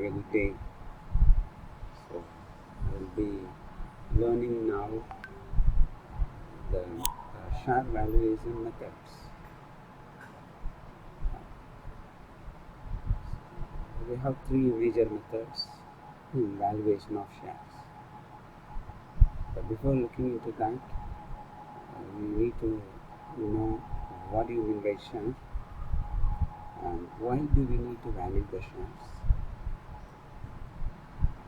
have a good day. So I will be learning now the share valuation methods. We have three major methods in valuation of shares. But before looking into that, we need to know what do you mean by share and why do we need to value the shares.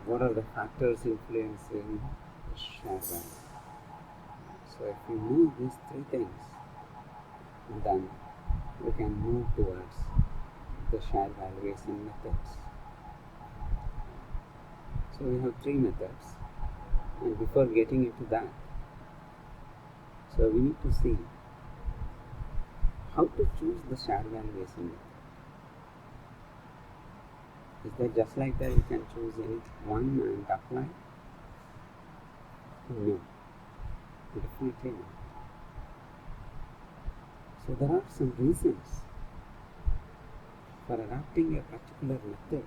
What are the factors influencing the share value? So if we know these three things, then we can move towards the share valuation methods. So we have three methods, and before getting into that, so we need to see how to choose the share valuation method. Is that just like that we can choose any one and apply? No, definitely not. So there are some reasons for adopting a particular method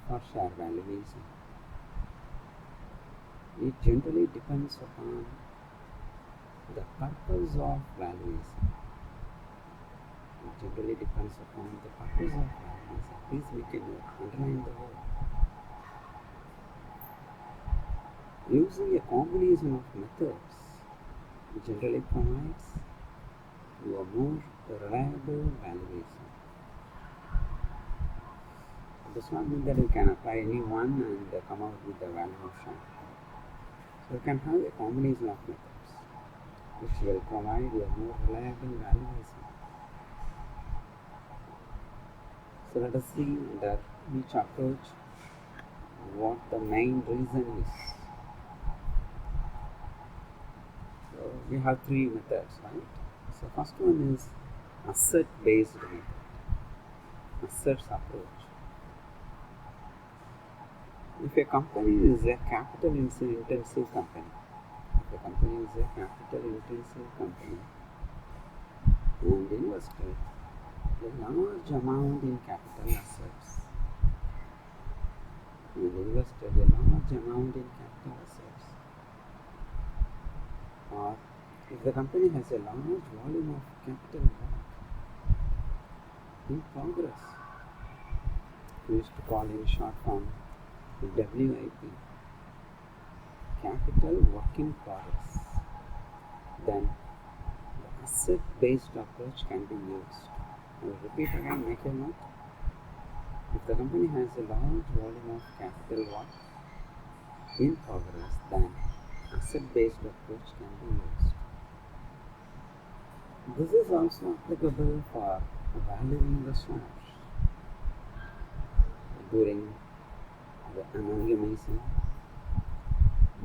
for share valuation. It generally depends upon the purpose of valuation. It generally depends upon the purpose of valuation. Please make a note, underline the word. Using a combination of methods generally provides a more reliable valuation. It does not mean that you can apply any one and come out with the value of share. So you can have a combination of methods which will provide a more reliable valuation. So let us see under each approach what the main reason is. So we have three methods, right? So first one is asset-based method, assets approach. If a company is a capital intensive company, and invested a large amount in capital assets, or if the company has a large volume of capital work in progress, we used to call in short form WIP, capital work in progress, then the asset-based approach can be used. I will repeat again, make a note. If the company has a large volume of capital work in progress, then asset-based approach can be used. This is also applicable for valuing the shares during the amalgamation,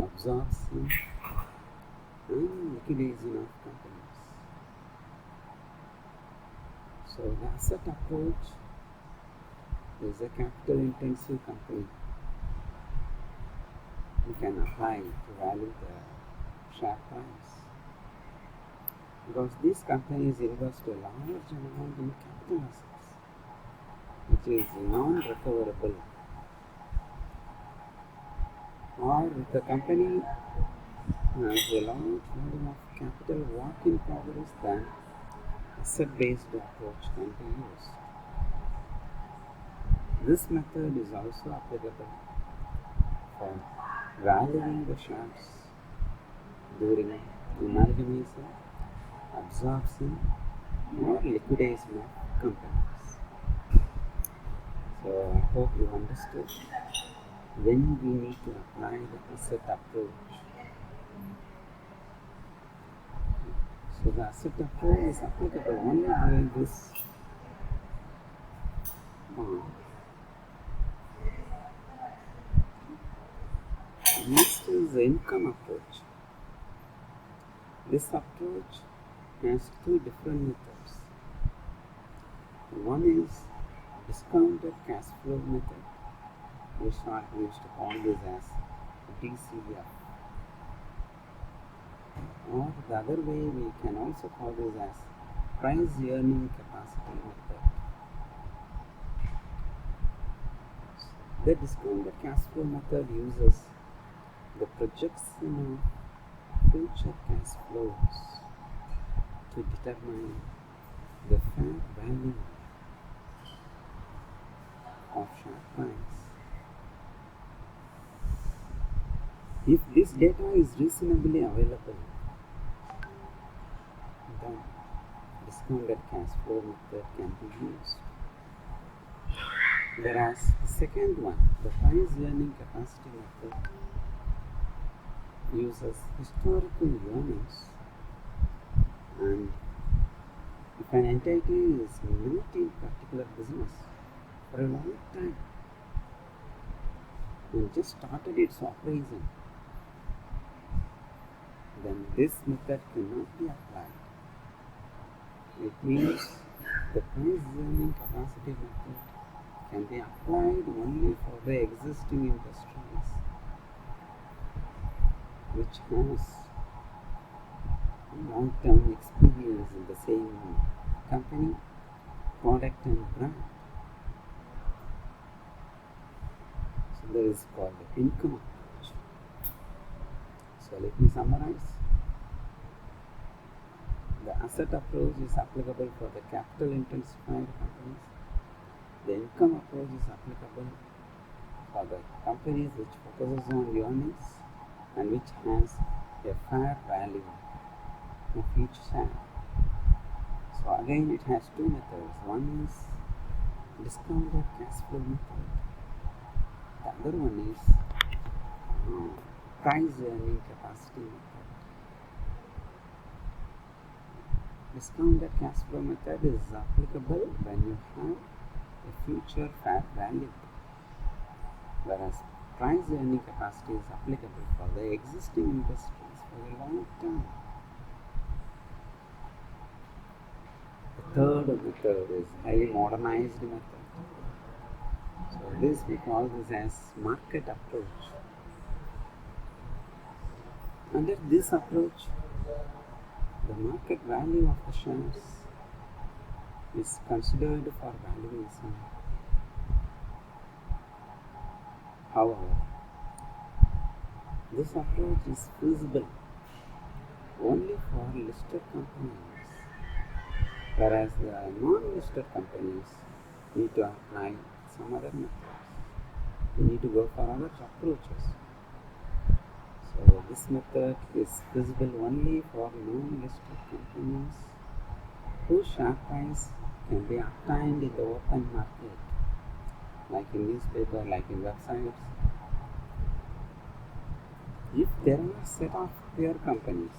absorption, and liquidation of companies. So the asset approach is a capital intensive company. We can apply to value the share price, because these companies invest a large amount in capital assets, which is non-recoverable. Or if the company has a large volume of capital work in progress, then asset-based approach can be used. This method is also applicable for valuing the shares during amalgamation, absorption, or liquidation of companies. So I hope you understood when we need to apply the asset approach. So the asset approach is applicable only during this form. Next is the income approach. This approach has two different methods. One is discounted cash flow method, which we used to call this as DCF. Or the other way we can also call this as price earning capacity method. The discounted cash flow method uses the projection of future cash flows to determine the fair value of share price. If this data is reasonably available, then discounted cash flow method can be used. Whereas the second one, the price earning capacity method, uses historical earnings, and if an entity is not in particular business for a long time and just started its operation, then this method cannot be applied. It means the price earning capacity method can be applied only for the existing industries which has long-term experience in the same company, product and brand. So there is called the income approach. So let me summarize. The asset approach is applicable for the capital intensified companies. The income approach is applicable for the companies which focuses on earnings and which has a fair value of each share. So again it has two methods. One is discounted cash flow method. The other one is price earning capacity method. Discounted cash flow method is applicable when you have a future fair value, whereas price earning capacity is applicable for the existing industries for a long time. The third method is highly modernized method. So this we call this as market approach. Under this approach, the market value of the shares is considered for valuation. However, this approach is feasible only for listed companies, whereas the non-listed companies need to apply some other methods. They need to go for other approaches. So this method is feasible only for non-listed companies whose share price can be obtained in the open market, like in newspaper, like in websites. If there are set of peer companies,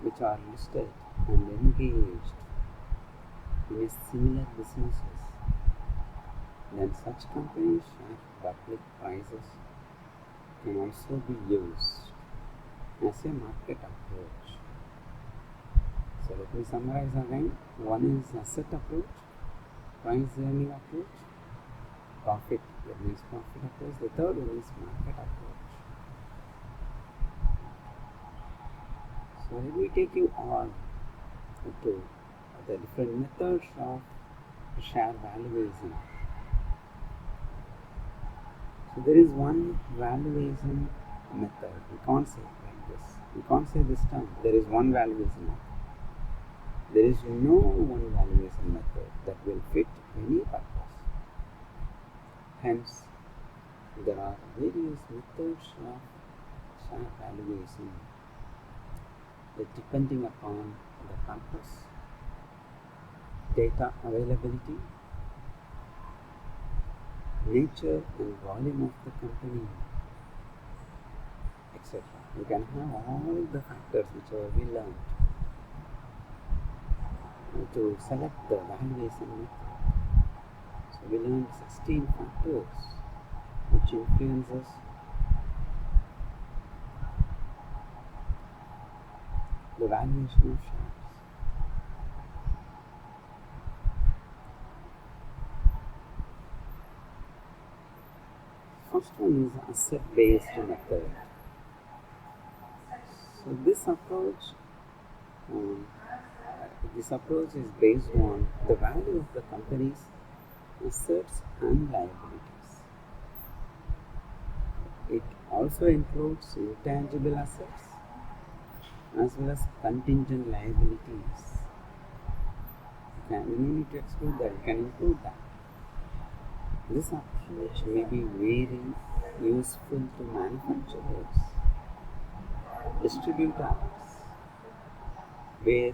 which are listed and engaged in similar businesses, then such companies' share public prices can also be used as a market approach. So let me summarize again. One is asset approach, price earning approach, profit approach. The third one is market approach. So let me take you on to the different methods of share valuation. So there is one valuation method. We can't say it like this. We can't say this term. There is one valuation method. There is no one valuation method that will fit any purpose. Hence, there are various methods of share valuation depending upon the purpose, data availability, nature and volume of the company, etc. You can have all the factors which we learned to select the valuation method. So we learned 16 factors which influences the valuation of shares. First one is asset-based method. So this approach is based on the value of the companies assets and liabilities. It also includes intangible assets as well as contingent liabilities. We don't need to exclude that, we can include that. This approach may be very useful to manufacturers, distributors, where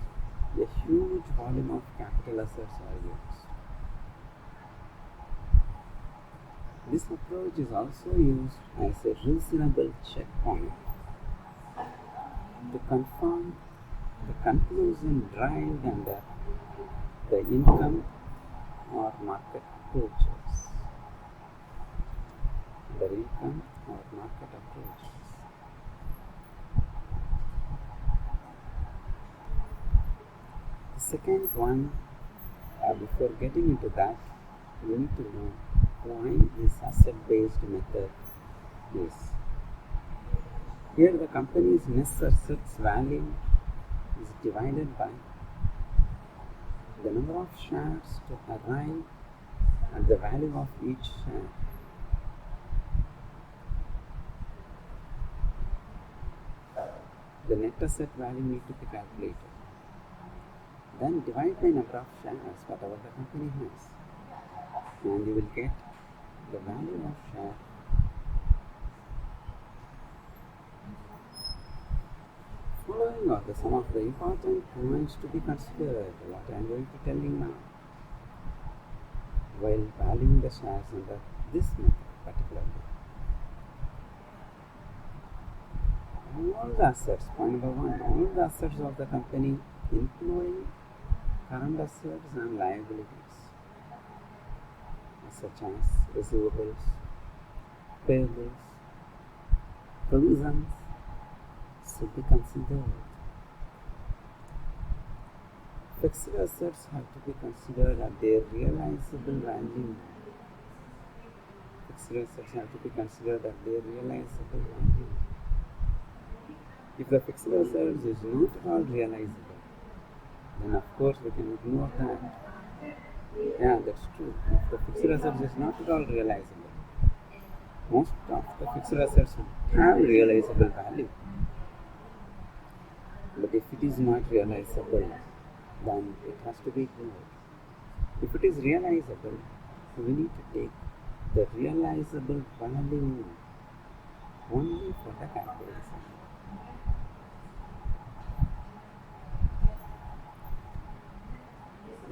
a huge volume of capital assets are used. This approach is also used as a reasonable checkpoint to confirm the conclusion derived under the income or market approaches. The income or market approaches. The second one, before getting into that, we need to know why this asset-based method is. Here the company's net assets value is divided by the number of shares to arrive at the value of each share. The net asset value need to be calculated. Then divide by number of shares, whatever the company has, and you will get the value of share. Following are some of the important points to be considered, what I am going to tell you now, while valuing the shares under this method particularly. All the assets, point number one, all the assets of the company, including current assets and liabilities, such as receivables, payables, provisions, should be considered. Fixed assets have to be considered at their realizable value. Fixed assets have to be considered at their realizable value. If the fixed assets is not at all realizable, then of course we can ignore that. Yeah, that's true. If the fixed assets is not at all realizable, most of the fixed assets have realizable value. But if it is not realizable, then it has to be ignored. If it is realizable, we need to take the realizable value only for the calculation.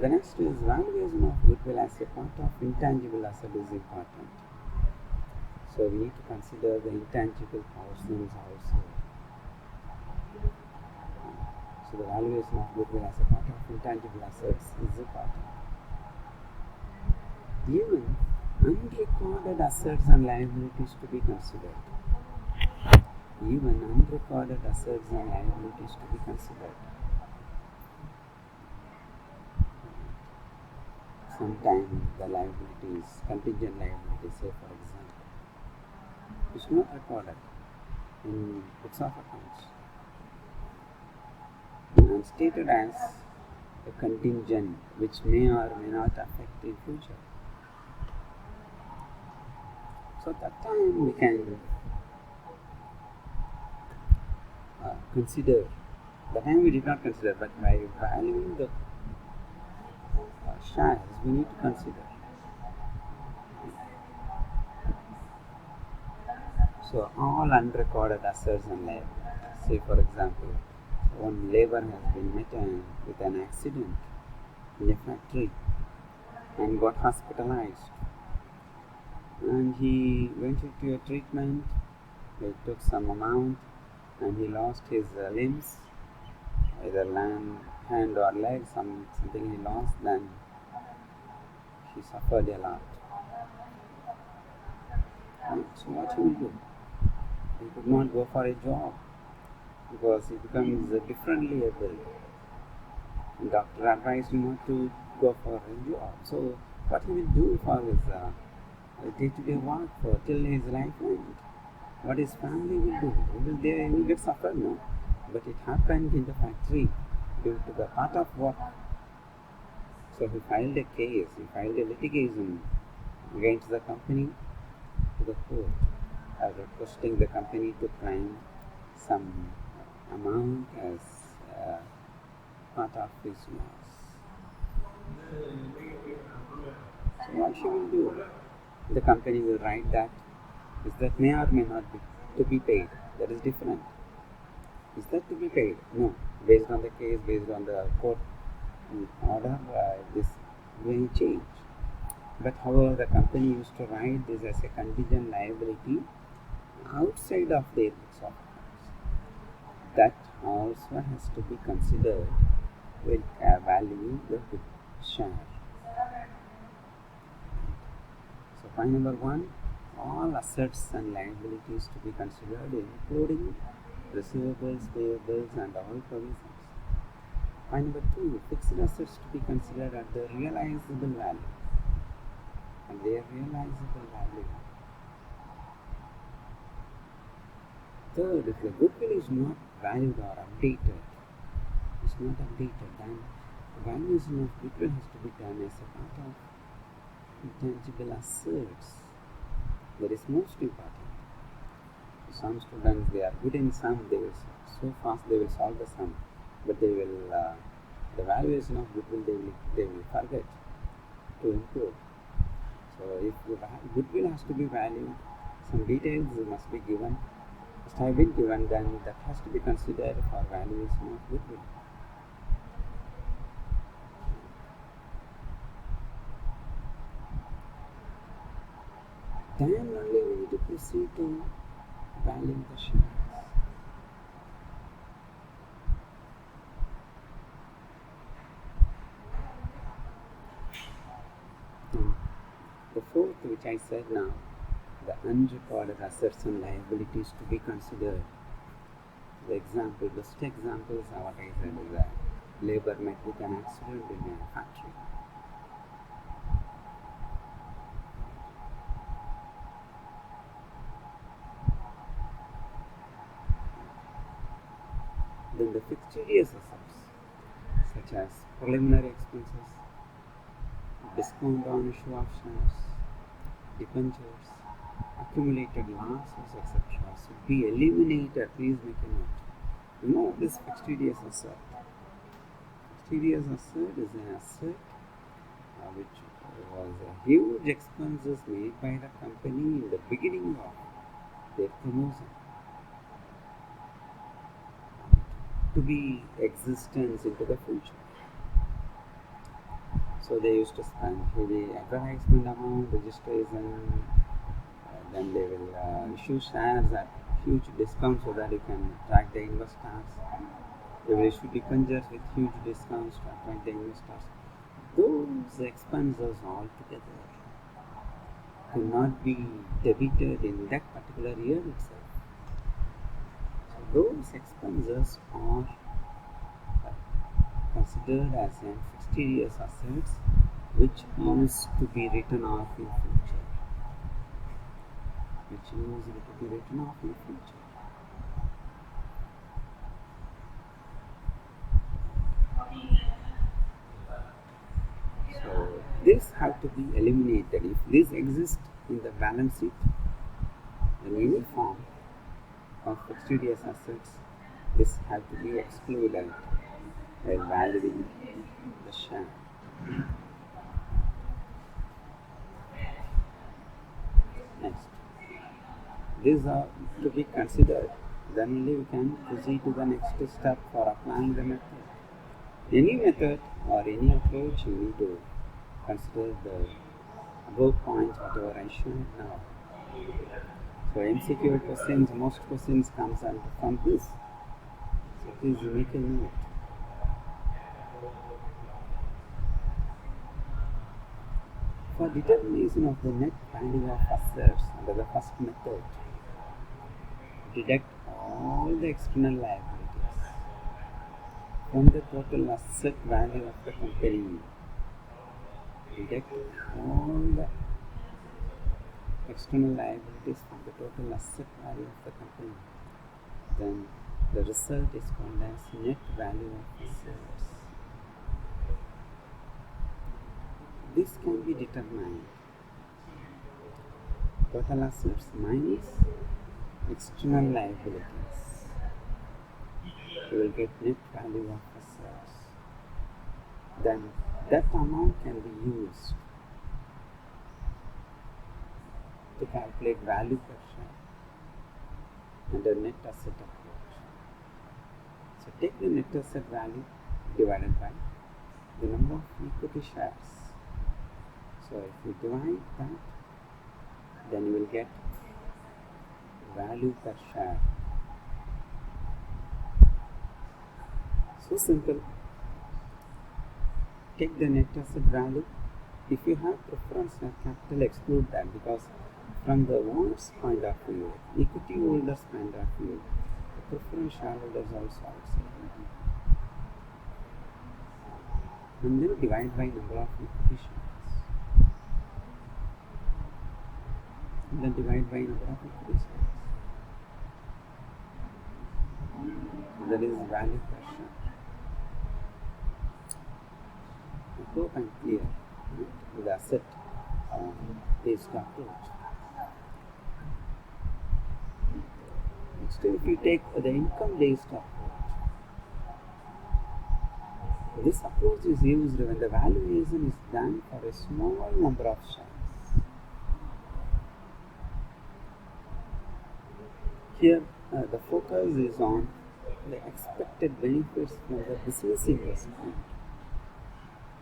The next is valuation of goodwill as a part of intangible asset is important. So we need to consider the intangible portions also. So the valuation of goodwill as a part of intangible assets is important. Even unrecorded assets and liabilities to be considered. Even unrecorded assets and liabilities to be considered. Sometimes the liabilities, contingent liabilities, say for example, is not recorded in books of accounts and stated as a contingent which may or may not affect in future. So at that time we can consider, the time we did not consider, but by valuing the shares we need to consider. So all unrecorded assets and liabilities, say for example, one labor has been met with an accident in a factory and got hospitalized, and he went into a treatment, they took some amount and he lost his limbs, either hand or leg, something he lost, then he suffered a lot. So what he will do? He could not go for a job because he becomes differently able. Doctor advised him not to go for a job. So what he will do for his day-to-day work for till his life end? What his family will do? He will get suffered, no? But it happened in the factory due to the part of work. So he filed a case, he filed a litigation against the company to the court, requesting the company to claim some amount as part of his loss. So what she will do? The company will write that is that may or may not be to be paid. That is different. Is that to be paid? No. Based on the case, based on the court order, this may change. But however, the company used to write this as a contingent liability outside of their books of accounts. That also has to be considered when valuing the share. So point number 1, all assets and liabilities to be considered, including receivables, payables, and all provisions. Point number 2, fixed assets to be considered at the realizable value. And their realizable value. Third, if the goodwill is not valued or updated, then the valuation of goodwill has to be done as a part of intangible assets. That is most important. Some students, they are good in sum, they will so fast they will solve the sum, but they will the valuation of goodwill they will forget to improve. So if the goodwill has to be valued, some details must be given, must have been given, then that has to be considered for valuation of goodwill. Then only we need to proceed to value the shares. The fourth, which I said now, the unrecorded assets and liabilities to be considered. The best examples are what I said is that labor met with an accident in a factory. Then the fictitious assets, such as preliminary expenses, discount on issue of shares, debentures, accumulated losses, etc. should be eliminated. Please make a note. You know this fictitious asset. Fictitious asset is an asset which was a huge expenses made by the company in the beginning of their promotion to be existence into the future. So they used to spend heavy advertisement amount, registration, then they will issue shares at huge discounts so that you can attract the investors. They will issue debentures with huge discounts to attract the investors. Those expenses altogether cannot be debited in that particular year itself. So those expenses are considered as an fictitious assets which used to be written off in future. So this have to be eliminated. If this exists in the balance sheet in any form of fictitious assets, this have to be excluded while valuing the share. Next, these are to be considered. Then only we can proceed to the next step for applying the method. Any method or any approach, you need to consider the above points whatever I showed now. So MCQ questions, most questions comes out from this. So please make a note. For determination of the net value of assets under the first method, deduct all the external liabilities from the total asset value of the company. Deduct all the external liabilities from the total asset value of the company. Then the result is called as net value of assets. This can be determined total assets minus external liabilities. You will get net value of assets. Then that amount can be used to calculate value per share under net asset approach. So take the net asset value divided by the number of equity shares. So if you divide that, then you will get value per share. So simple. Take the net asset value. If you have preference capital, exclude that, because from the owner's point of view, equity holders' point of view, the preference shareholders also outside. And then divide by number of equity shares. And then divide by number of equity shares. That is value per share. I hope I'm clear with the asset based approach. Next, if you take the income based approach, this approach is used when the valuation is done for a small number of shares. Here, the focus is on the expected benefits from the business investment.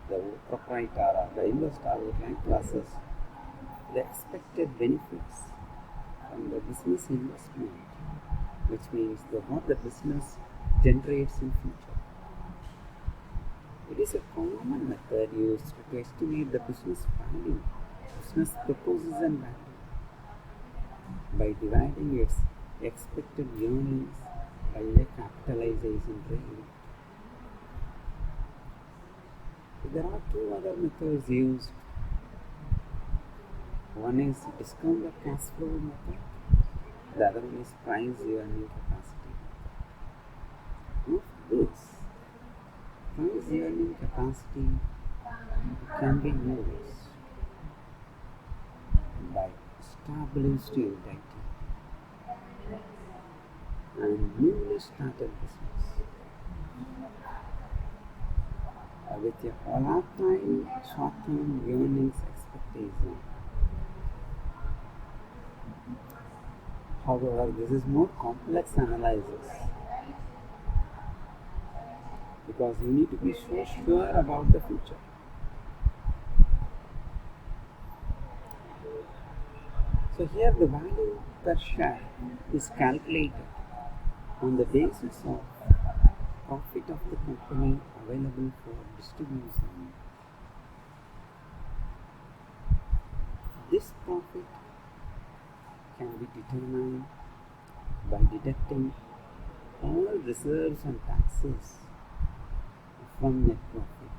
The proprietor or the investor would like to assess the expected benefits from the business investment, which means what the business generates in future. It is a common method used to estimate the business value, business proposition value, by dividing its expected earnings by the capitalization rate. There are two other methods used. One is discounted cash flow method. The other one is price earning capacity. Of this, price earning capacity can be used by established entity and newly started business with a volatile short-term earnings expectation. However, this is more complex analysis because you need to be so sure about the future. So here the value per share is calculated on the basis of profit of the company available for distribution. This profit can be determined by deducting all reserves and taxes from net profit.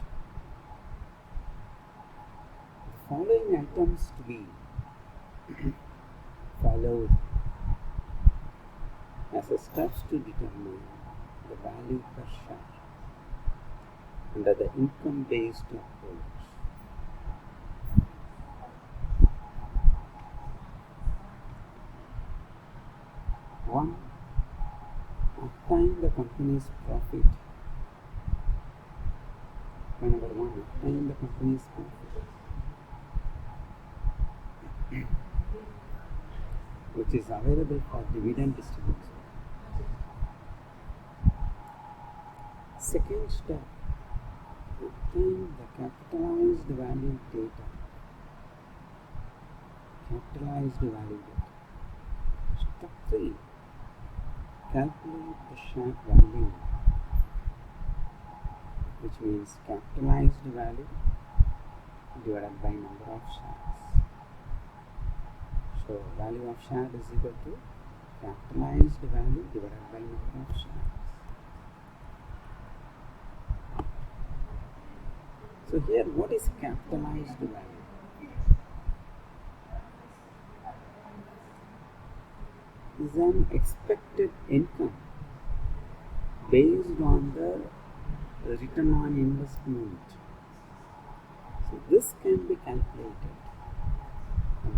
The following items to be followed as a steps to determine the value per share under the income based approach. One, obtain the company's profit. Number one, obtain the company's profit, which is available for dividend distribution. Second step, obtain the capitalized value data. Capitalized value data. Step 3, calculate the share value, which means capitalized value divided by number of shares. So value of share is equal to capitalized value divided by number of shares. So here, what is capitalized value? Is an expected income based on the return on investment. So this can be calculated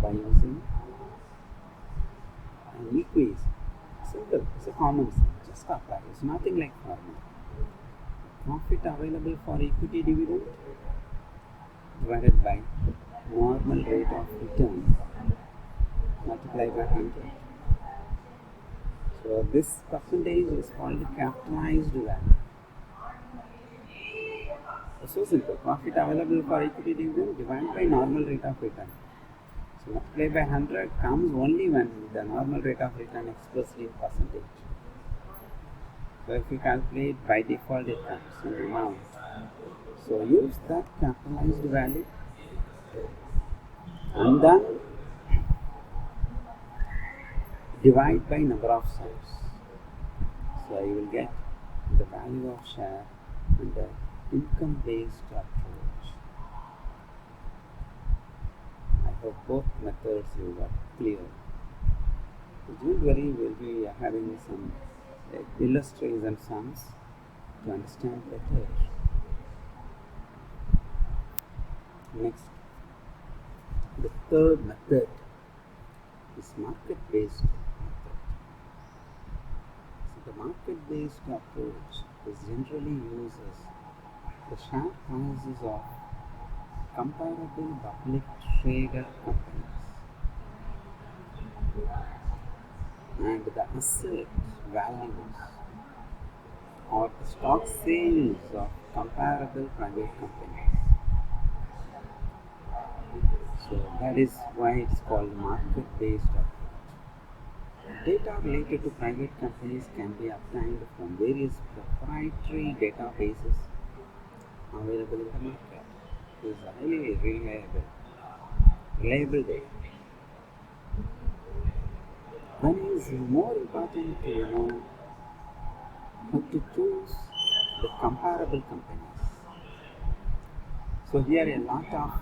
by using an equation. Simple, it's a common sense, just apply. It's nothing like formula. Profit available for equity dividend divided by normal rate of return multiplied by 100. So this percentage is called capitalized value. It's so simple. Profit available for equity dividend divided by normal rate of return. So multiplied by 100 comes only when the normal rate of return expressed in percentage. So if you calculate, by default it comes in amount. So use that capitalized value and then divide by number of shares. So you will get the value of share under income based approach. I hope both methods you got clear. Don't worry, we'll be having some illustration sums to understand better. Next, the third method is market-based method. So the market-based approach is generally uses the share prices of comparable public traded companies and the asset values or the stock sales of comparable private companies. So that is why it is called market-based approach. Data related to private companies can be obtained from various proprietary databases available in the market. It is highly reliable data. One is more important to know how to choose the comparable companies. So here a lot of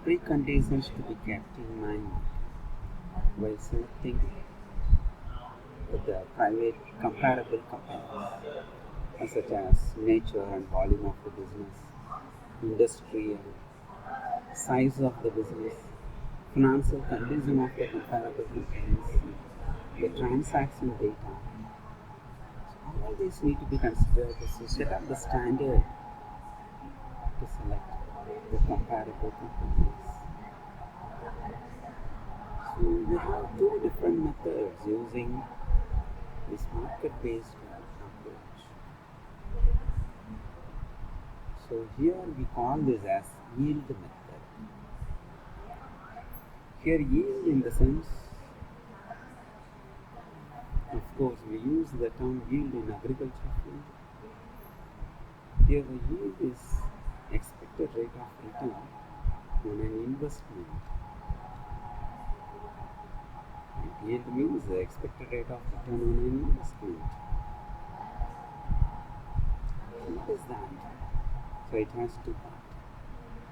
preconditions to be kept in mind while selecting the private comparable companies, such as nature and volume of the business, industry and size of the business, financial condition of the comparable companies, the transaction data. So all these need to be considered to set up the standard to select the comparable companies. So we have two different methods using this market-based approach. So here we call this as yield method. Here yield in the sense, of course we use the term yield in agriculture field. Here the yield is expected rate of return on an investment. And yield means the expected rate of return on an investment. So what is that? So it has two parts.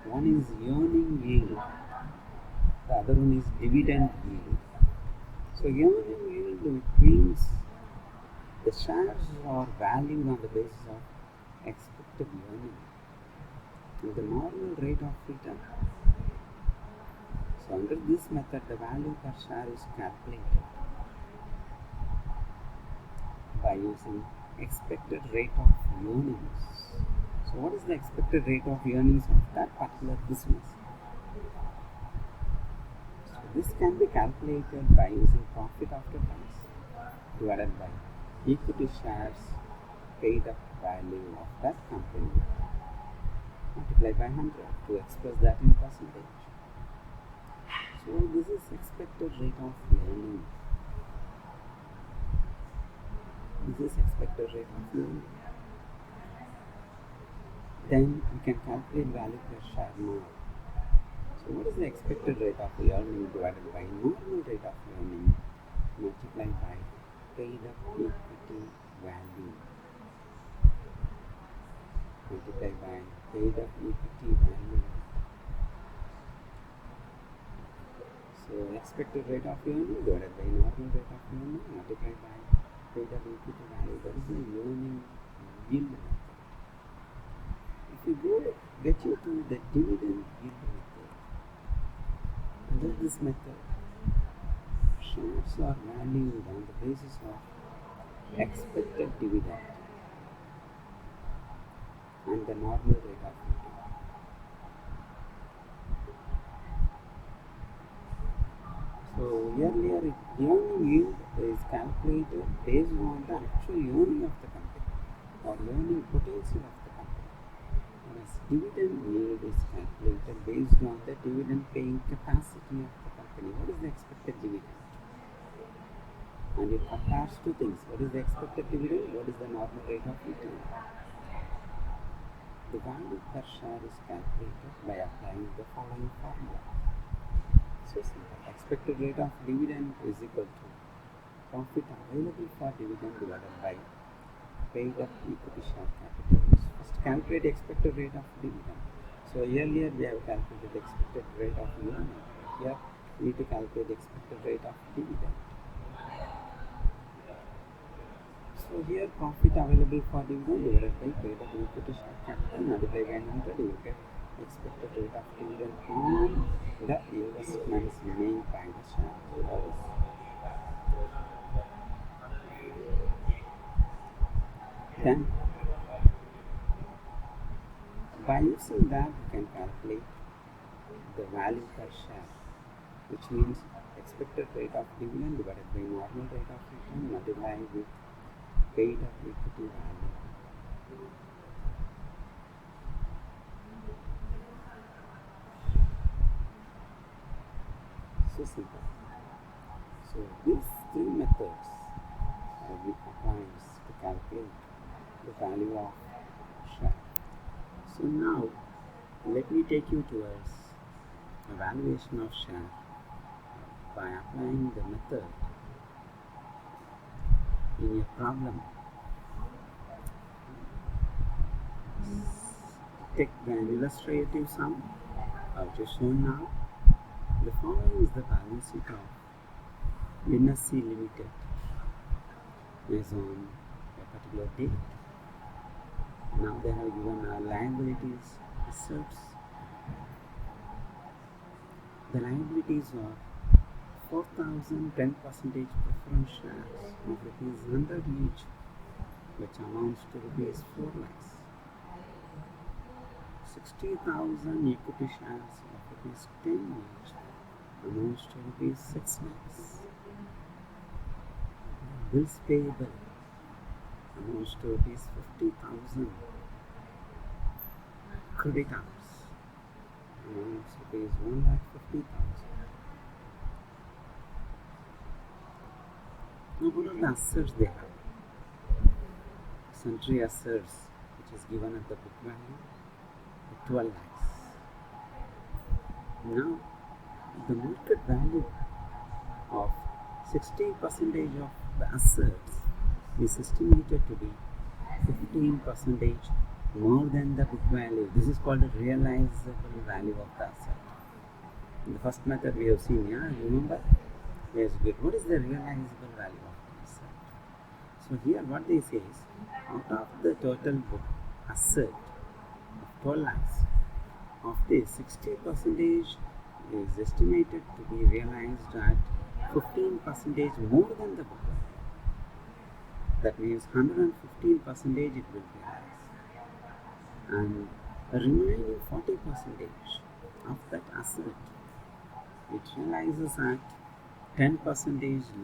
One is earning yield, the other one is dividend yield. So earning yield means the shares are valued on the basis of expected earning and the normal rate of return. So under this method, the value per share is calculated by using expected rate of earnings. So what is the expected rate of earnings of that particular business? So this can be calculated by using profit after tax divided by equity shares paid up value of that company multiplied by 100 to express that in percentage. So this is expected rate of earning. This is expected rate of earning. Then we can calculate value per share now. So what is the expected rate of earning divided by normal rate of earning multiplied by paid up equity value multiplied by paid up equity value. So expected rate of earning divided by normal rate of earning multiplied by paid up equity value. That is the earning yield method. If you get you to the dividend yield method, under this method, shares are valued on the basis of expected dividend and the normal rate of return. So earlier, earning yield is calculated based on the actual earning of the company or earning potential of the company, whereas dividend yield is calculated based on the dividend paying capacity of the company. What is the expected dividend? And it compares two things. What is the expected dividend? What is the normal rate of return? The value per share is calculated by applying the following formula. So simple. Expected rate of dividend is equal to profit available for dividend divided by paid up equity share capital. First calculate expected rate of dividend. So earlier we have calculated expected rate of earning. Here we need to calculate expected rate of dividend. So here profit available for dividend divided by paid up equity share capital multiplied by 100, you will get expected rate of dividend on the investments made by the shareholders. Then by using that we can calculate the value per share, which means expected rate of dividend divided by normal rate of return multiplied with paid up equity value. So simple. So these three methods we applies to calculate the value of share. So now let me take you towards valuation of share by applying the method in a problem. Take an illustrative sum which is shown now. The following is the balance sheet of NSC Limited is on a particular date. Now they have given liabilities, assets. The liabilities are 4,000 10% preference shares of rupees 100 each, which amounts to rupees 4 lakhs. 60,000 equity shares of rupees 10 each amounts to rupees 6 lakhs. Bills payable amounts to rupees 50,000. Creditors amounts to rupees 1,50,000. Now what are the assets they have? Sundry assets, which is given at the book value, 12 lakhs. Now the market value of 60% of the assets is estimated to be 15% more than the book value. This is called the realizable value of the asset. In the first method we have seen, remember? Yes, good. What is the realizable value of the asset? So here what they say is, out of the total book asset of 12 lakhs, of this 60% is estimated to be realized at 15% more than the book value. That means 115% it will be realized, and the remaining 40% of that asset it realizes at 10%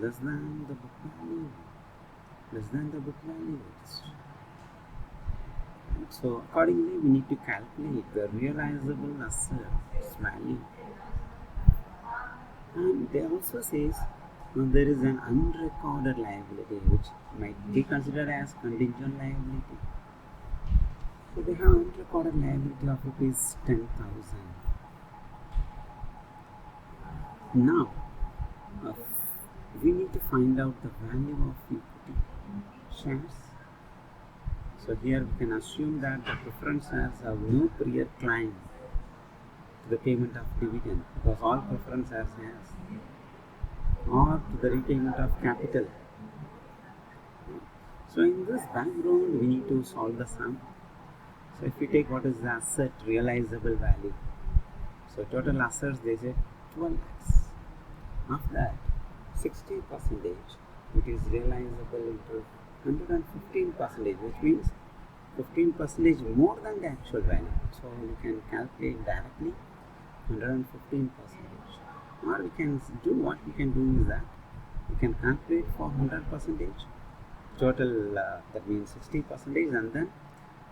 less than the book value. So accordingly we need to calculate the realizable assets value. And they also says there is an unrecorded liability which might be considered as contingent liability. So they have unrecorded liability of rupees 10,000. Now we need to find out the value of equity shares. So here we can assume that the preference shares have no prior claim to the payment of dividend, because all preference shares or to the repayment of capital. So in this background we need to solve the sum. So if we take what is the asset realizable value, so total assets they say 12 lakhs. Of that, 60% it is realizable into 115%, which means 15% more than the actual value. So we can calculate directly 115%. Or we can do what we can do is that we can calculate for 100% total, that means 60%, and then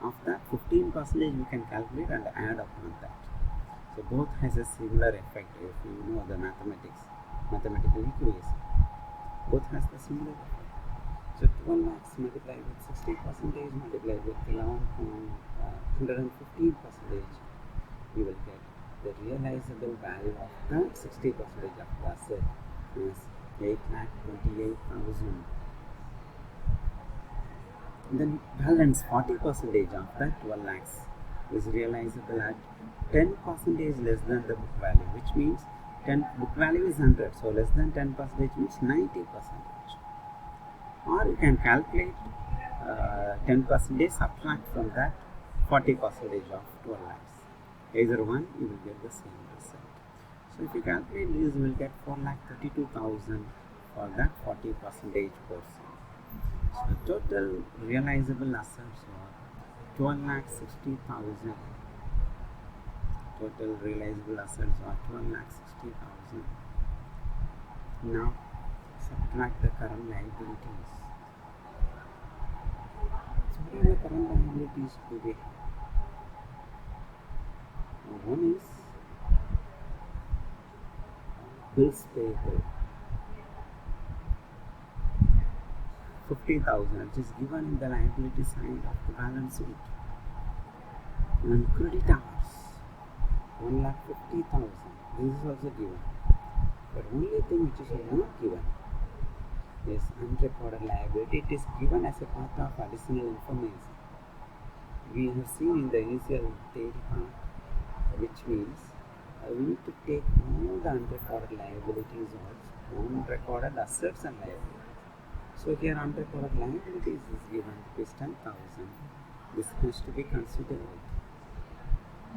of that 15% we can calculate and add upon that. So both has a similar effect if you know the mathematical equation. Both has the similar effect. So 12 lakhs multiplied with 60% multiplied with 115%, you will get the realizable value of the 60% of the asset is 8,28,000. Then balance 40% of that 12 lakhs is realizable at 10% less than the book value, which means book value is 100, so less than 10% means 90%. Or you can calculate 10% subtract from that 40% of 12 lakhs. Either one, you will get the same result. So if you calculate this, you will get 4,32,000 for that 40% portion. So the total realizable assets are 12,60,000. Total realizable assets are 12,60,000. Now subtract the current liabilities. So what are the current liabilities today? One is bills payable, 50,000, which is given in the liability side of the balance sheet. And creditors, 1,50,000. This is also given. But only thing which is not given is unrecorded liability. It is given as a part of additional information. We have seen in the initial theory part, which means we need to take all the unrecorded liabilities or unrecorded assets and liabilities. So here unrecorded liabilities is given is 10,000. This has to be considered.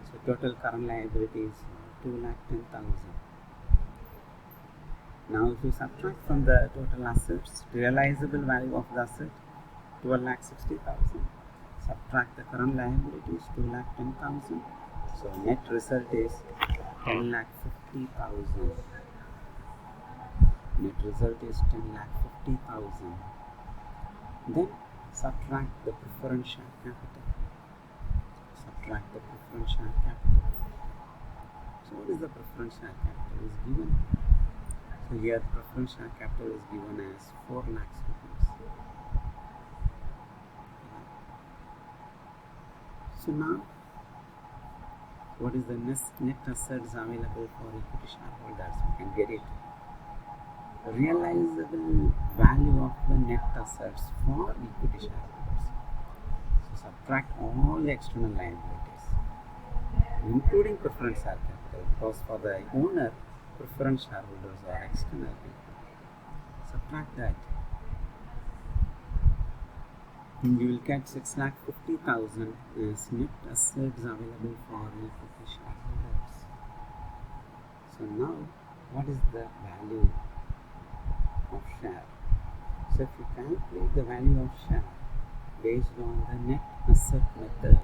So total current liabilities 2,10,000. Now if you subtract from the total assets, realizable value of the asset 12,60,000. Subtract the current liabilities 2,10,000. So net result is 10,50,000. Net result is 10,50,000. Then subtract the preference share capital. Subtract the preference share capital. So what is the preference share capital is given? So here the preference share capital is given as 4 lakhs rupees. So now, what is the net assets available for equity shareholders? We can get it. Realizable value of the net assets for equity shareholders. So subtract all the external liabilities, including preference share capital, because for the owner, preference shareholders are external people. Subtract that. And you will get 6,50,000 as net assets available for equity shareholders. So now, what is the value of share? So if you calculate the value of share based on the net asset method,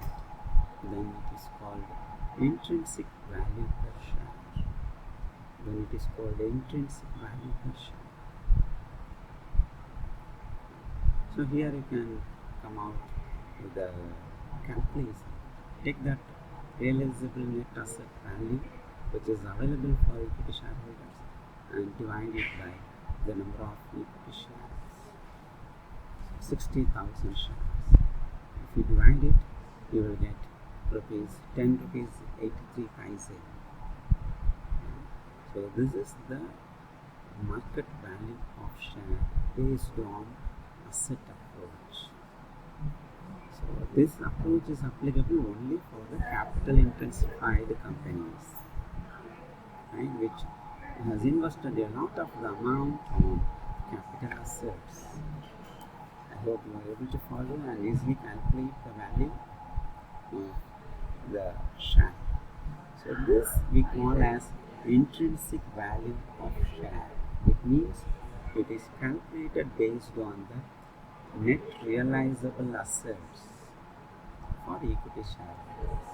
then it is called intrinsic value per share. Then it is called intrinsic value per share. So here you can come out with the calculation. Take that realizable net asset value which is available for equity shareholders and divide it by the number of equity shares. 60,000 shares. If you divide it, you will get ₹10 83 paise. So this is the market value of share based on asset approach. So this approach is applicable only for the capital intensified companies, right, which has invested a lot of the amount on capital assets. I hope you are able to follow and easily calculate the value. of the share. So this we call as intrinsic value of share. It means it is calculated based on the net realizable assets for equity shareholders.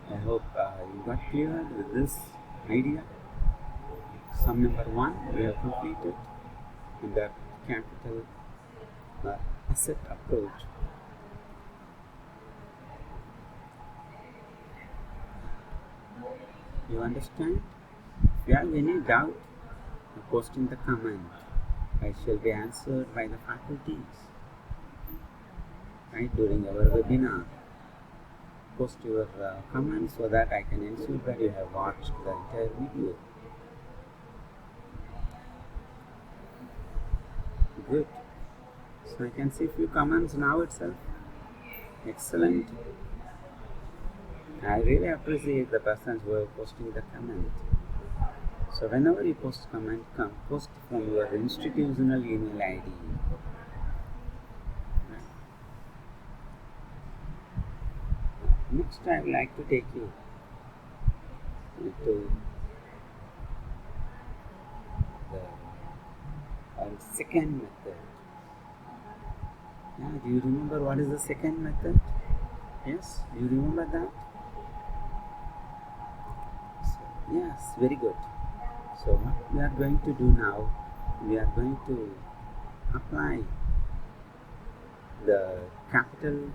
I hope you got clear with this idea. Sum number 1 we have completed in the capital asset approach. You understand? If you have any doubt, post in the comment. I shall be answered by the faculties right during our webinar. Post your comments so that I can ensure that you have watched the entire video. Good. So I can see few comments now itself. Excellent. I really appreciate the persons who are posting the comment. So whenever you post comment, post from your institutional email ID. Next, I would like to take you to the second method. Yeah, do you remember what is the second method? Yes, do you remember that? So, yes, very good. So what we are going to do now, we are going to apply the capital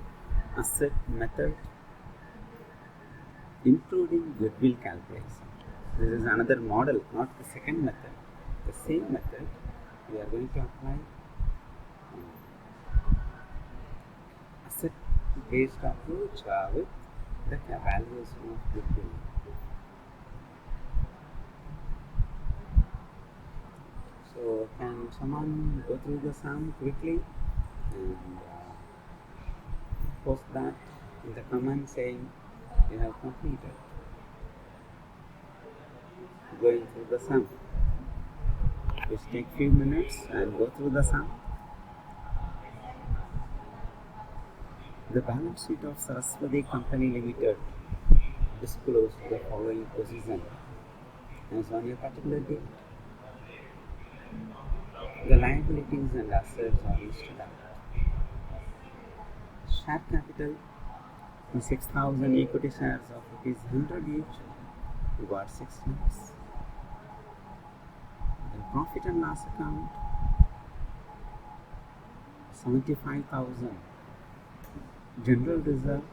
asset method including goodwill calculation. This is another model, not the second method. The same method we are going to apply asset based approach with the valuation of goodwill. So can someone go through the sum quickly and post that in the comment saying you have completed going through the sum. Just take few minutes and go through the sum. The balance sheet of Saraswati Company Limited disclosed the following position as on a particular date. The liabilities and assets are listed out. Share capital is 6,000 equity shares of ₹100 each. You got 6 lakhs. The profit and loss account 75,000. General reserve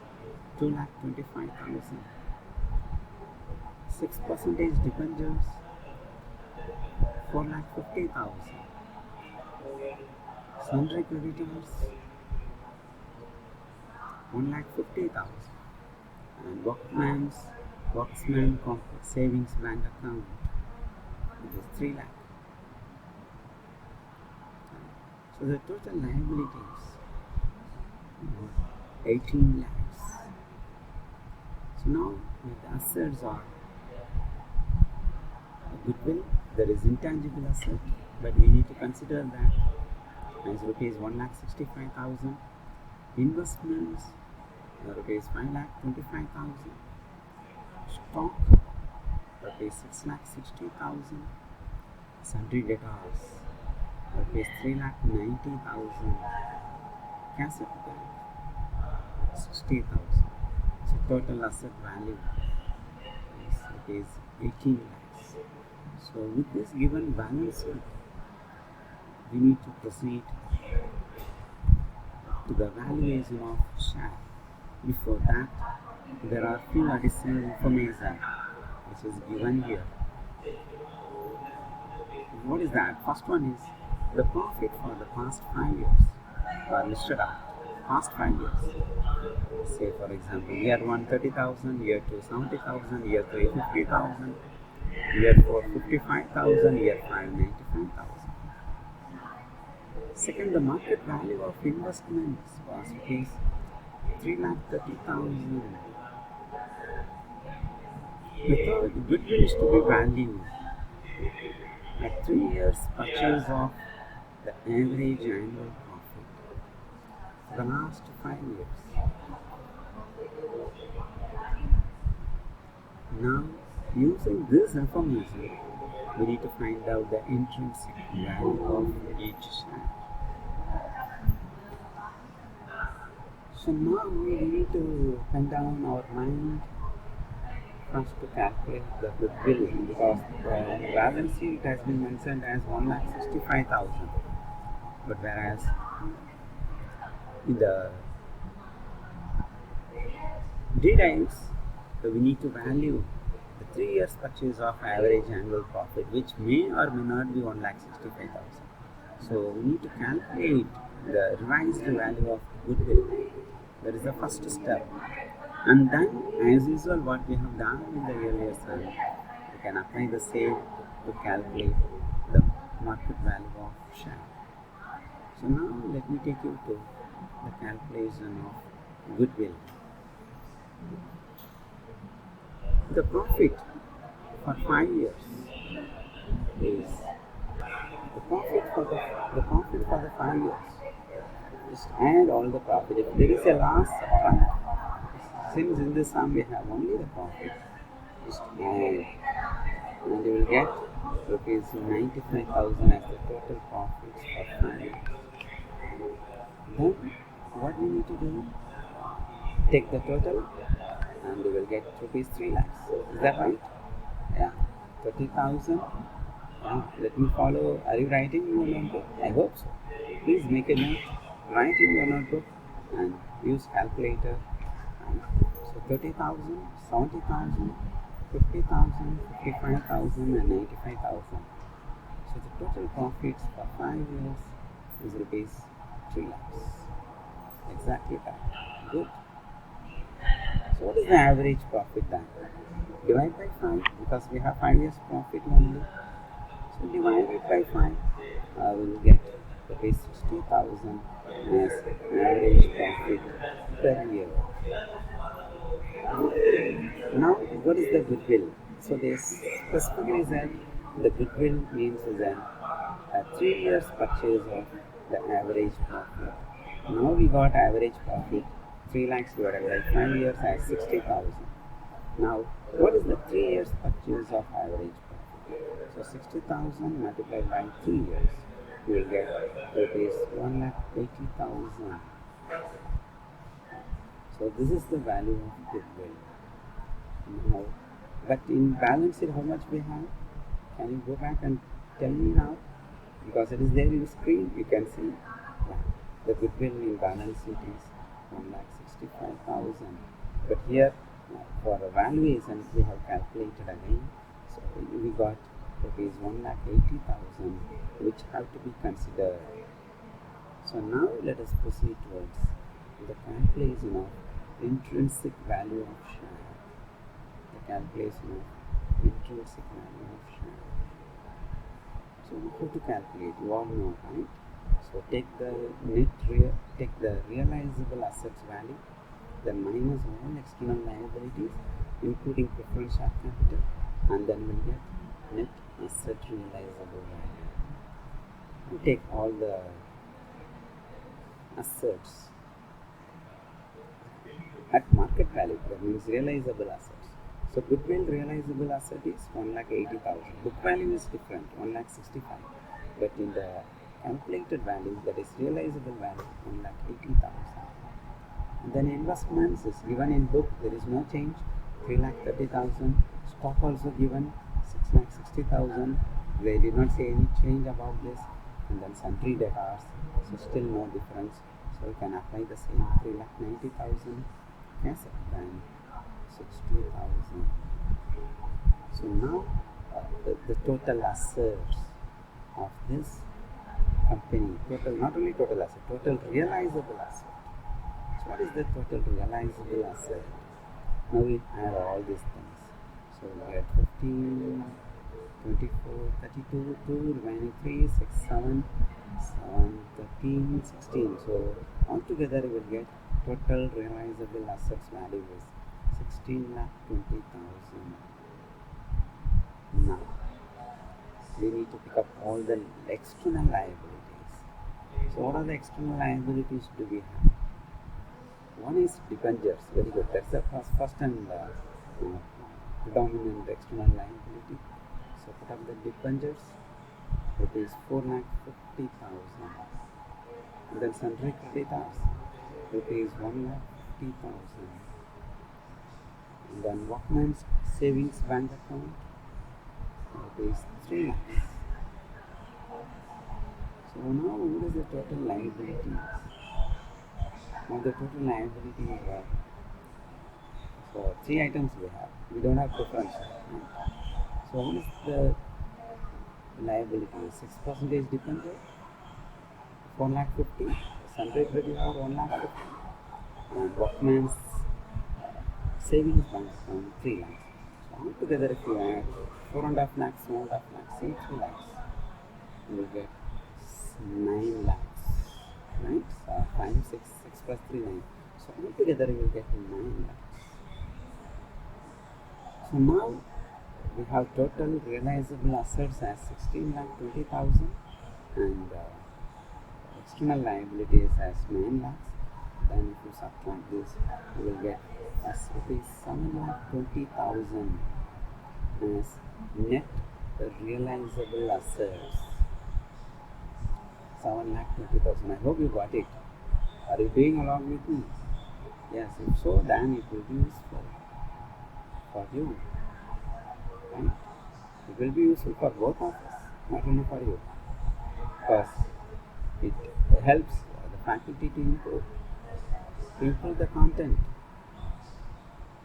2,25,000. 6% debentures 4,50,000. Sundry creditors 1,50,000. And worksman savings bank account, which is 3 lakh. So the total liabilities 18 lakhs. So now the assets are goodwill, there is intangible asset, but we need to consider that as rupees 1,65,000. Investments rupees 5,25,000. Stock rupees 6,60,000. Sundry debtors rupees 3,90,000. Cash at bank 60,000. So total asset value is rupees 18 lakhs. So with this given balance sheet, we need to proceed to the valuation of share. Before that, there are few additional information which is given here. What is that? First one is the profit for the past 5 years are listed out. Past 5 years. Say for example, year 1 30,000, year 2 70,000, year 3 50,000, year 4 55,000, year 5 95,000. Second, the market value of investments was rupees 3,30,000. The third, goodwill is to be valued at 3 years purchase of the average annual profit for the last 5 years. Now, using this information, we need to find out the intrinsic value of each share. So now we need to pen down our mind first to calculate the goodwill, because the balance sheet has been mentioned as 1,65,000, but whereas in the details, we need to value the 3 years purchase of average annual profit, which may or may not be 1,65,000. So we need to calculate the revised value of goodwill. That is the first step. And then, as usual, what we have done in the earlier sum, we can apply the same to calculate the market value of share. So now let me take you to the calculation of goodwill. The profit for 5 years is the profit for the 5 years. Just add all the profit. If there is a loss, since in this sum we have only the profit, just add, and you will get rupees 95,000 as the total profits for 5 years. Then what we need to do? Take the total, and you will get rupees 3 lakhs. Is that right? Yeah, 30,000. Let me follow. Are you writing in your notebook? I hope so. Please make a note. Write in your notebook and use calculator. So 30,000, 70,000, 50,000, 55,000 and 95,000. So the total profits for 5 years is rupees 3 lakhs. Exactly that. Good. So what is the average profit then? Divide by 5, because we have 5 years profit only. So divide it by 5. I will get rupees 60,000 as average profit per year. Now, what is the goodwill? So they specifically said the goodwill means then a 3 years purchase of the average profit. Now we got average profit 3 lakhs divided by 5 years as 60,000. Now, what is the 3 years purchase of average profit? So 60,000 multiplied by 3 years, you will get rupees 1,80,000. So this is the value of goodwill. Now, but in balance sheet, how much we have? Can you go back and tell me now? Because it is there in the screen, you can see. Yeah, the goodwill in balance sheet is 1,65,000. But here, for valuation, we have calculated again. So we got rupees 1,80,000, which have to be considered. So now let us proceed towards the calculation of intrinsic value of share. The calculation of intrinsic value of share. So how to calculate? You all know, right? So take the realizable assets value, then minus all external liabilities, including preferred share capital, and then we'll get net asset realizable value. We take all the assets at market value, that means realizable assets. So goodwill realizable asset is 1,80,000. Book value is different, 1,65,000. But in the calculated value, that is realizable value, 1,80,000. And then investments is given in book, there is no change, 3,30,000. Stock also given, 6,60,000. They did not say any change about this. And then sundry debtors, so still no difference. So we can apply the same 3,90,000 as then 60,000. So now the total assets of this company, total, not only total asset, total realizable asset. So what is the total realizable asset? Now we add all these things. So we get 15, 24, 32, 2, remaining 3, 6, 7, 7, 13, 16. So altogether we will get total realizable assets value is 16,20,000. Now, we need to pick up all the external liabilities. So what are the external liabilities do we have? One is debentures. Very good. That's the first and predominant external liability. So put up the debentures. Rupees 4,50,000. And then sundry creditors. Rupees 1,50,000. And then workman's savings bank account. Rupees 3 lakhs. So now what is the total liability? Now the total liability is so 3 items we have. We don't have preference. Right? So what is the liability? 6% debenture, 4,50,000. Sundry creditor 1,50,000. And workman's savings bank account 3 lakhs. So altogether, if you add 4.5 lakhs, 1.5 lakhs, 3 lakhs, you will get 9 lakhs. Right? So 5, 6 plus 3, 9. So altogether, you will get 9 lakhs. So now we have total realizable assets as 16,20,000 and external liabilities as 9 lakhs. Then if you subtract this, you will get as rupees 7,20,000 as net realizable assets. 7,20,000. I hope you got it. Are you doing along with me? Yes, if so, then it will be useful for you. Right? It will be useful for both of us, not only for you. Because it helps the faculty to improve the content,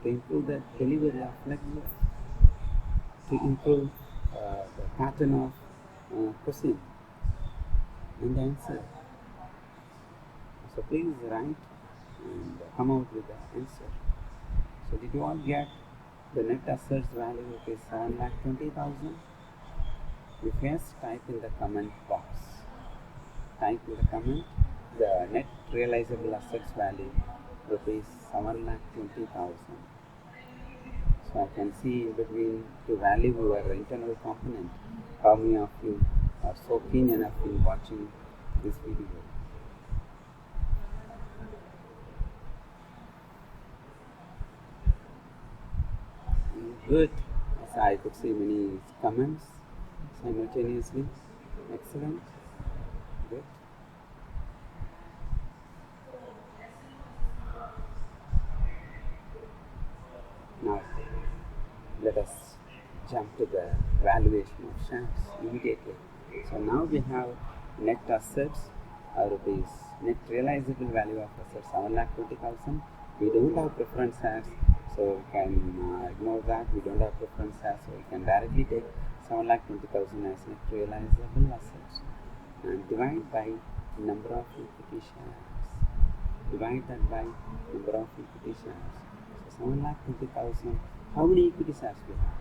to improve the delivery of lecture, to improve the pattern of question and answer. So please write and come out with the answer. So did you all get the net assets value is 7,20,000? If yes, type in the comment box. Type in the comment the net realizable assets value rupees 7,20,000. So I can see in between to value your internal component. How many of you are so keen enough in watching this video? Good. So I could see many comments simultaneously. Excellent. Good. Now let us jump to the valuation of shares immediately. So now we have net assets rupees net realizable value of assets 7,20,000. We don't have preference shares, so we can ignore that. We don't have preference shares, so we can directly take 7,20,000 as net realizable assets and divide by number of equity shares. Divide that by number of equity shares. So 7,20,000. How many equity shares we have?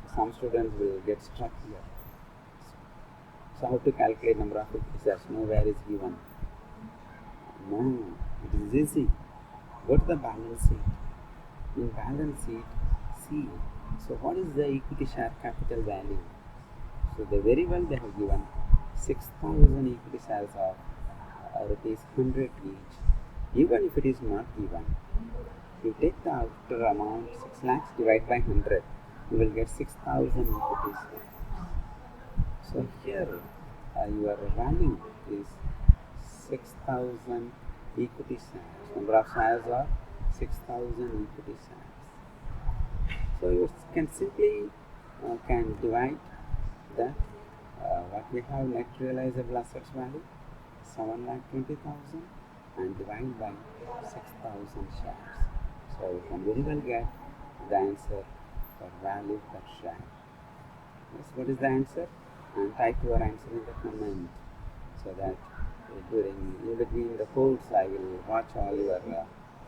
So some students will get stuck here. So how to calculate number of equity shares? Nowhere is given. No, it is easy. Go to the balance sheet. In balance sheet, see. So what is the equity share capital value? So very well they have given 6,000 equity shares of rupees 100 each. Even if it is not given, you take the outer amount 6 lakhs divided by 100, you will get 6,000 equity shares. So here your value is 6,000 equity shares. Number of shares are 6,000 equity shares. So you can simply can divide that what we have net realizable assets value 7,20,000 and divide by 6,000 shares. So you can very well get the answer for value per share. Yes, what is the answer? And type your answer in the comment so that during in between the polls I will watch all your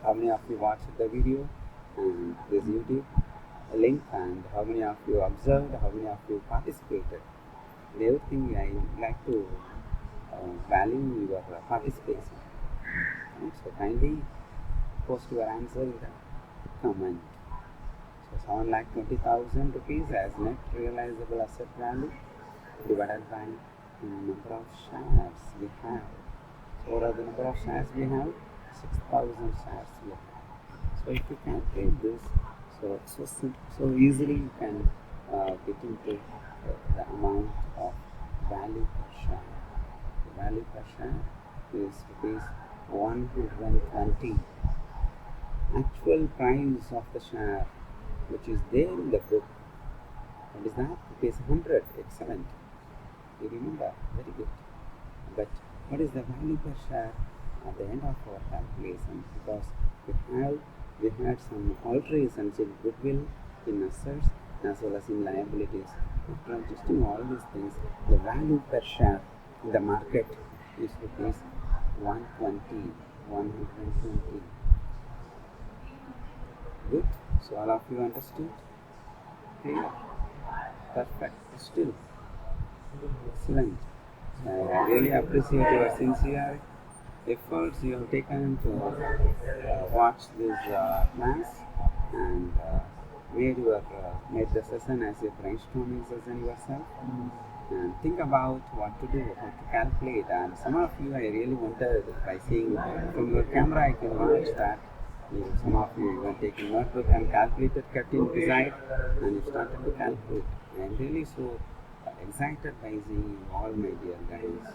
how many of you watched the video and this YouTube link and how many of you observed, how many of you participated. And everything I would like to value your participation. Right? So kindly post your answer in the comment. So 7,20,000 rupees as net realizable asset value divided by number of shares we have. So what are the number of shares we have? 6,000 shares we have. So if you calculate this, so easily you can get into the amount of value per share. The value per share is rupees 120. Actual price of the share, which is there in the book, what is that? Rupees 100. Excellent. You remember? Very good. But what is the value per share at the end of our calculation? Because we had some alterations in goodwill, in assets, as well as in liabilities. After adjusting all these things, the value per share in the market is rupees 120. 120. Good. So all of you understood? Clear? Perfect. Still, excellent. I really appreciate your sincere efforts you have taken to watch this class and made the session as a brainstorming session yourself and think about what to do, how to calculate. And some of you, I really wanted by seeing from your camera, I can watch that. Some of you were taking notebook and calculator kept in beside, and you started to calculate. I am really so excited by seeing you all, my dear guys.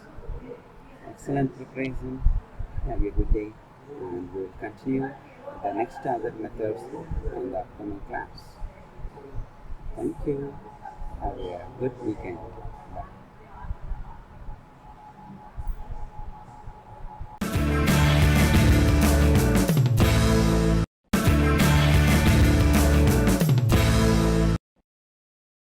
Excellent preparation. Have a good day, and we will continue with the next other methods in the upcoming class. Thank you. Have a good weekend. Bye.